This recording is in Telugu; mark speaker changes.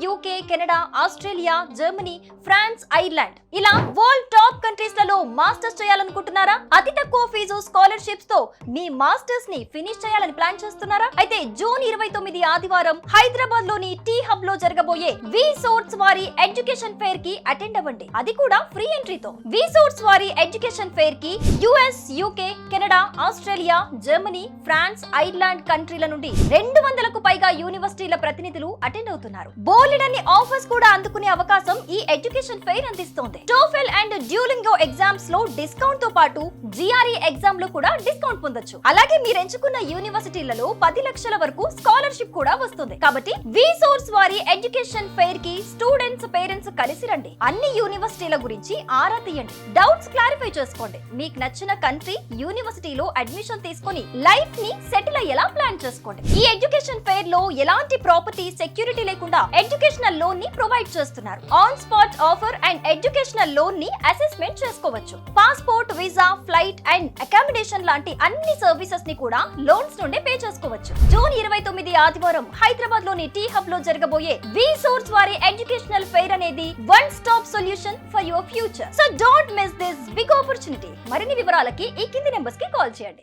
Speaker 1: UK, Canada, Australia, Germany, France, Ireland ఇలా వరల్డ్ టాప్ కంట్రీస్ లలో మాస్టర్స్ చేయాలనుకుంటున్నారా? అతి తక్కువ ఫీజు స్కాలర్షిప్స్ తో మీ మాస్టర్స్ ని ఫినిష్ చేయాలని ప్లాన్ చేస్తున్నారా? అయితే జూన్ 29 ఆదివారం హైదరాబాద్ లోని టీ హబ్ లో జరగబోయే వి సోర్స్ వారి ఎడ్యుకేషన్ ఫెయిర్ కి అటెండ్ అవ్వండి. అది కూడా ఫ్రీ ఎంట్రీతో. వి సోర్స్ వారి ఎడ్యుకేషన్ ఫెయిర్ కి US, UK, Canada, Australia, Germany, France, Ireland కంట్రీల నుండి 200కు పైగా యూనివర్సిటీల ప్రతినిధులు అటెండ్ అవుతున్నారు. బోలెడన్ని ఆఫర్స్ కూడా అందుకునే అవకాశం ఈ ఎడ్యుకేషన్ ఫెయిర్ అందిస్తోంది. టోఫెల్ అండ్ డ్యూలింగో ఎగ్జామ్స్ లో డిస్కౌంట్ తో పాటు జిఆర్ఈ ఎగ్జామ్ లో కూడా డిస్కౌంట్ పొందొచ్చు. అలాగే మీరు ఎంచుకున్న యూనివర్సిటీలలో 10 లక్షల వరకు స్కాలర్షిప్ కూడా వస్తుంది. కాబట్టి వి సోర్స్ వారి ఎడ్యుకేషన్ ఫెయిర్ కి స్టూడెంట్స్, పేరెంట్స్ కలిసి రండి. అన్ని యూనివర్సిటీల గురించి ఆరా తీయండి. డౌట్స్ క్లారిఫై చేసుకోండి. మీకు నచ్చిన కంట్రీ, యూనివర్సిటీలో అడ్మిషన్ తీసుకొని లైఫ్ ని సెటిల్ అయ్యేలా ప్లాన్ చేసుకోండి. ఈ ఎడ్యుకేషన్ ఫెయిర్ లో ఎలాంటి ప్రాపర్టీ సెక్యూరిటీ లేకుండా ఎడ్యుకేషనల్ లోన్ ని ప్రొవైడ్ చేస్తున్నారు. On spot offer and educational loan ని అసెస్మెంట్ చేసుకోవచ్చు. Passport, visa, flight and accommodation లాంటి అన్ని సర్వీసెస్ ని కూడా లోన్స్ నుండి పే చేసుకోవచ్చు. జూన్ 29 ఆదివారం హైదరాబాద్ లోని టీ హబ్ లో జరగబోయే వి సోర్స్ వారి ఎడ్యుకేషనల్ ఫెయిర్ అనేది one stop solution for your future. So don't miss this big opportunity. మరిన్ని వివరాలకి ఈ కింది నెంబర్స్ కి కాల్ చేయండి.